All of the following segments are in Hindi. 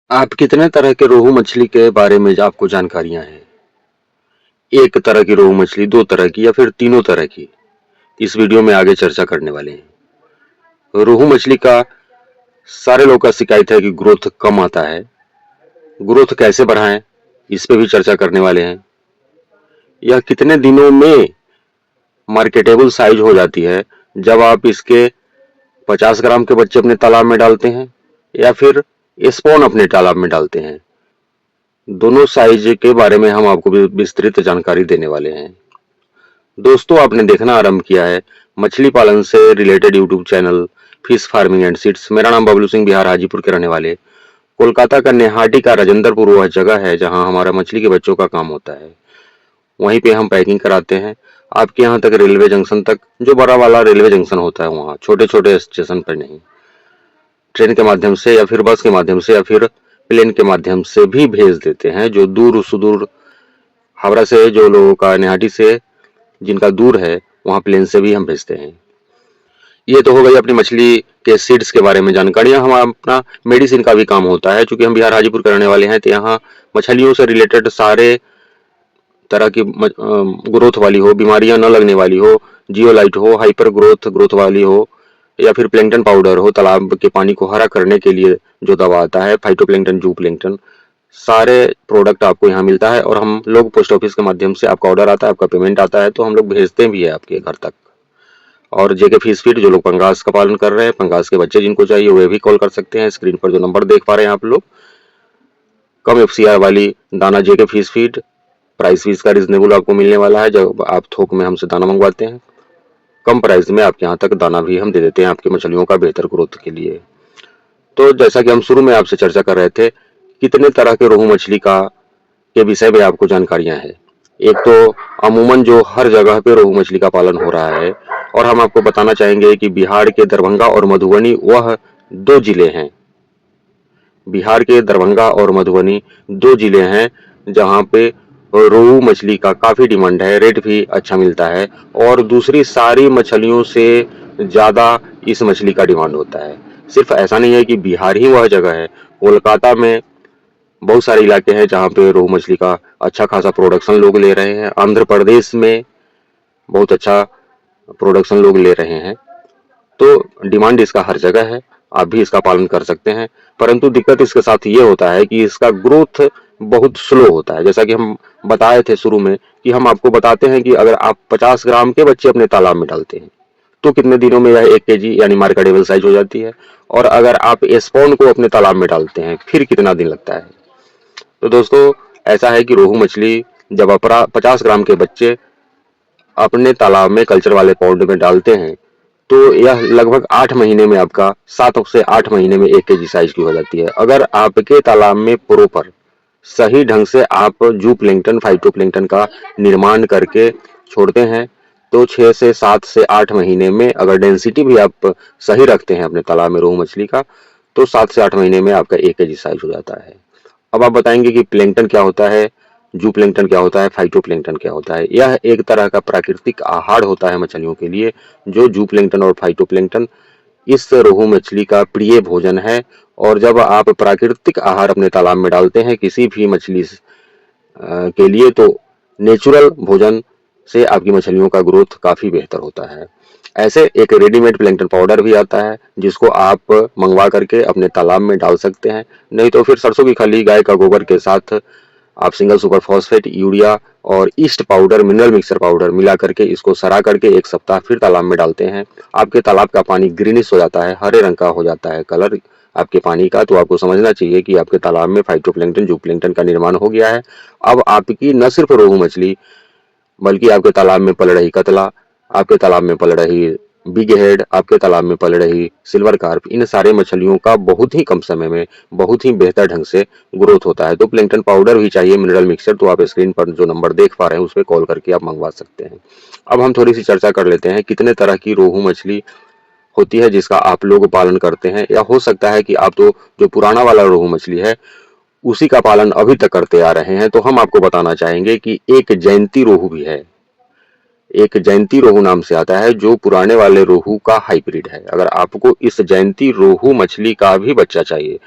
आप कितने तरह के रोहू मछली के बारे में आपको जानकारियां हैं? एक तरह की रोहू मछली, दो तरह की या फिर तीनों तरह की? इस वीडियो में आगे चर्चा करने वाले हैं। रोहू मछली का सारे लोग का शिकायत है कि ग्रोथ कम आता है। ग्रोथ कैसे बढ़ाएं, इस पे भी चर्चा करने वाले हैं। यह कितने दिनों में मार्केटेबल साइज हो जाती है जब आप इसके 50 ग्राम के बच्चे अपने तालाब में डालते हैं या फिर स्पॉन अपने तालाब में डालते हैं। दोनों साइज के बारे में हम आपको विस्तृत जानकारी देने वाले हैं। दोस्तों, आपने देखना आरंभ किया है मछली पालन से related YouTube channel fish farming and seeds. मेरा नाम बबलू सिंह, बिहार हाजीपुर के रहने वाले। कोलकाता का नेहाटी का राजेंद्रपुर वह जगह है जहां हमारा मछली के बच्चों का काम होता है। वहीं पे हम पैकिंग कराते हैं आपके यहाँ तक, रेलवे जंक्शन तक। जो बड़ा वाला रेलवे जंक्शन होता है वहाँ, छोटे छोटे स्टेशन पर नहीं। ट्रेन के माध्यम से या फिर बस के माध्यम से या फिर प्लेन के माध्यम से भी भेज देते हैं। जो दूर सुदूर, हावड़ा से जो लोगों का, नेहाटी से जिनका दूर है, वहाँ प्लेन से भी हम भेजते हैं। ये तो हो गई अपनी मछली के सीड्स के बारे में जानकारियां। हम अपना मेडिसिन का भी काम होता है। चूंकि हम बिहार हाजीपुर के रहने वाले हैं तो यहाँ मछलियों से रिलेटेड सारे तरह की ग्रोथ वाली हो, बीमारियां न लगने वाली हो, जियोलाइट हो, हाइपर ग्रोथ वाली हो, या फिर प्लैंकटन पाउडर हो, तालाब के पानी को हरा करने के लिए जो दवा आता है, फाइटोप्लैंकटन, जू प्लैंकटन, सारे प्रोडक्ट आपको यहाँ मिलता है। और हम लोग पोस्ट ऑफिस के माध्यम से, आपका ऑर्डर आता है, आपका पेमेंट आता है, तो हम लोग भेजते भी है आपके घर तक। और जेके फिश फीड, जो लोग पंगास का पालन कर रहे हैं, पंगास के बच्चे जिनको चाहिए, वे भी कॉल कर सकते हैं। स्क्रीन पर जो नंबर देख पा रहे हैं आप लोग, कम एफसीआर वाली दाना जेके फिश फीड, प्राइस भी इसका रिजनेबल आपको मिलने वाला है। जब आप थोक में हमसे दाना मंगवाते हैं, कम प्राइस में आपके यहाँ तक दाना भी हम दे देते हैं आपकी मछलियों का बेहतर ग्रोथ के लिए। तो जैसा कि हम शुरू में आपसे चर्चा कर रहे थे, कितने तरह के रोहू मछली का के विषय में आपको जानकारियां हैं। एक तो अमूमन जो हर जगह पे रोहू मछली का पालन हो रहा है, और हम आपको बताना चाहेंगे कि बिहार के दरभंगा और मधुबनी वह दो जिले हैं। बिहार के दरभंगा और मधुबनी दो जिले हैं जहां पे रोहू मछली का काफी डिमांड है, रेट भी अच्छा मिलता है, और दूसरी सारी मछलियों से ज्यादा इस मछली का डिमांड होता है। सिर्फ ऐसा नहीं है कि बिहार ही वह जगह है, कोलकाता में बहुत सारे इलाके हैं जहाँ पे रोहू मछली का अच्छा खासा प्रोडक्शन लोग ले रहे हैं। आंध्र प्रदेश में बहुत अच्छा प्रोडक्शन लोग ले रहे हैं। तो डिमांड इसका हर जगह है, आप भी इसका पालन कर सकते हैं। परंतु दिक्कत इसके साथ ये होता है कि इसका ग्रोथ बहुत स्लो होता है। जैसा कि हम बताए थे शुरू में, कि हम आपको बताते हैं कि अगर आप 50 ग्राम के बच्चे अपने तालाब में डालते हैं तो कितने दिनों में यह 1 केजी यानी मार्केटेबल साइज हो जाती है। और अगर आप स्पॉन को अपने तालाब में डालते हैं फिर कितना दिन लगता है। तो दोस्तों, ऐसा है कि रोहू मछली जब आप 50 ग्राम के बच्चे अपने तालाब में, कल्चर वाले पॉन्ड में डालते हैं, तो यह लगभग 8 महीने में, आपका 7 से 8 महीने में 1 केजी साइज की हो जाती है। अगर आपके तालाब में प्रॉपर सही ढंग से आप जू प्लैंकटन, फाइटोप्लैंकटन का निर्माण करके छोड़ते हैं, तो 6 से 7 से 8 महीने में, अगर डेंसिटी भी आप सही रखते हैं अपने तालाब में रोहू मछली का, तो 7 से 8 महीने में आपका 1 केजी साइज हो जाता है। अब आप बताएंगे कि प्लैंकटन क्या होता है, जू प्लैंकटन क्या होता है, फाइटोप्लैंकटन क्या होता है। यह एक तरह का प्राकृतिक आहार होता है मछलियों के लिए। जो जू प्लैंकटन और फाइटोप्लैंकटन इस रोहू मछली का प्रिय भोजन है। और जब आप प्राकृतिक आहार अपने तालाब में डालते हैं किसी भी मछली के लिए, तो नेचुरल भोजन से आपकी मछलियों का ग्रोथ काफी बेहतर होता है। ऐसे एक रेडीमेड प्लैंकटन पाउडर भी आता है जिसको आप मंगवा करके अपने तालाब में डाल सकते हैं। नहीं तो फिर सरसों की खली, गाय का गोबर के साथ आप सिंगल सुपर फॉस्फेट, यूरिया और east powder, mineral mixer powder मिला करके इसको सरा करके 1 सप्ताह फिर तालाब में डालते हैं। आपके तालाब का पानी ग्रीनिश हो जाता है, हरे रंग का हो जाता है कलर आपके पानी का। तो आपको समझना चाहिए कि आपके तालाब में फाइटोप्लैंकटन, जू प्लैंकटन का निर्माण हो गया है। अब आपकी न सिर्फ रोहू मछली, बल्कि आपके तालाब में पल रही कतला, आपके तालाब में पल रही बिग हेड, आपके तालाब में पल रही सिल्वर कार्प, इन सारे मछलियों का बहुत ही कम समय में बहुत ही बेहतर ढंग से ग्रोथ होता है। तो प्लैंकटन पाउडर भी चाहिए, मिनरल मिक्सर, तो आप स्क्रीन पर जो नंबर देख पा रहे हैं उस पर कॉल करके आप मंगवा सकते हैं। अब हम थोड़ी सी चर्चा कर लेते हैं कितने तरह की रोहू मछली होती है जिसका आप लोग पालन करते हैं। या हो सकता है कि आप तो जो पुराना वाला रोहू मछली है उसी का पालन अभी तक करते आ रहे हैं। तो हम आपको बताना चाहेंगे कि एक जयंती रोहू भी है। एक जयंती रोहू नाम से आता है जो पुराने वाले रोहू का हाइब्रिड है। अगर आपको इस जयंती रोहू मछली का भी बच्चा चाहिए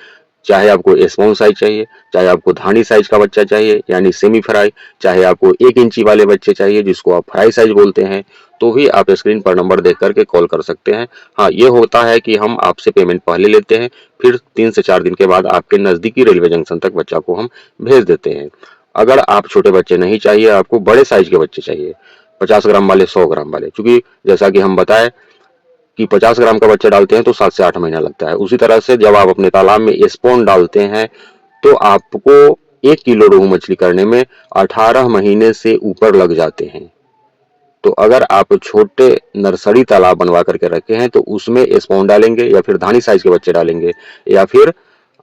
चाहे आपको स्मॉल साइज चाहिए, चाहे आपको धानी साइज का बच्चा चाहिए यानी सेमी फ्राई, चाहे आपको 1 इंची वाले बच्चे चाहिए जिसको आप फ्राई साइज बोलते हैं, तो भी आप स्क्रीन पर नंबर देख करके कॉल कर सकते हैं। हाँ, ये होता है कि हम आपसे पेमेंट पहले लेते हैं, फिर 3 से 4 दिन के बाद आपके नज़दीकी रेलवे जंक्शन तक बच्चा को हम भेज देते हैं। अगर आप छोटे बच्चे नहीं चाहिए, आपको बड़े साइज के बच्चे चाहिए, 50 ग्राम वाले, 100 ग्राम वाले, क्योंकि जैसा कि हम बताएं कि 50 ग्राम का बच्चा डालते हैं तो 7 से 8 महीना लगता है। उसी तरह से जब आप अपने तालाब में स्पॉन डालते हैं तो आपको 1 किलो रोहू मछली करने में 18 महीने से ऊपर लग जाते हैं। तो अगर आप छोटे नर्सरी तालाब बनवा करके रखे हैं तो उसमें स्पॉन डालेंगे या फिर धानी साइज के बच्चे डालेंगे, या फिर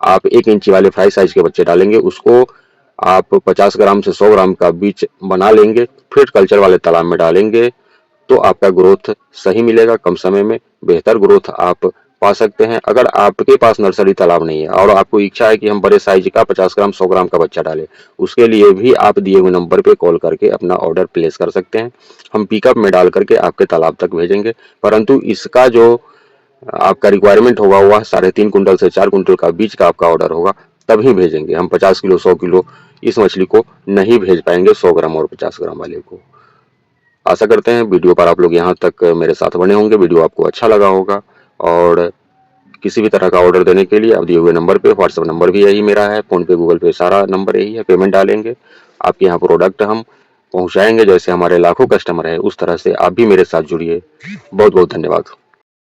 आप 1 इंची वाले फ्राई साइज के बच्चे डालेंगे, उसको आप 50 ग्राम से 100 ग्राम का बीज बना लेंगे, फिर कल्चर वाले तालाब में डालेंगे, तो आपका ग्रोथ सही मिलेगा, कम समय में बेहतर ग्रोथ आप पा सकते हैं। अगर आपके पास नर्सरी तालाब नहीं है और आपको इच्छा है कि हम बड़े साइज का 50 ग्राम 100 ग्राम का बच्चा डालें, उसके लिए भी आप दिए हुए नंबर पे कॉल करके अपना ऑर्डर प्लेस कर सकते हैं। हम पिकअप में डाल करके आपके तालाब तक भेजेंगे, परंतु इसका जो आपका रिक्वायरमेंट होगा वह 3.5 कुंटल से 4 कुंटल का बीज का आपका ऑर्डर होगा, तभी भेजेंगे। हम 50 किलो 100 किलो इस मछली को नहीं भेज पाएंगे, 100 ग्राम और 50 ग्राम वाले को। आशा करते हैं वीडियो पर आप लोग यहाँ तक मेरे साथ बने होंगे, वीडियो आपको अच्छा लगा होगा। और किसी भी तरह का ऑर्डर देने के लिए आप दिए हुए नंबर पे, व्हाट्सएप नंबर भी यही मेरा है, फोन पे गूगल पे सारा नंबर यही है, पेमेंट डालेंगे, आपके यहाँ प्रोडक्ट हम पहुँचाएंगे। जैसे हमारे लाखों कस्टमर है उस तरह से आप भी मेरे साथ जुड़िए। बहुत बहुत धन्यवाद।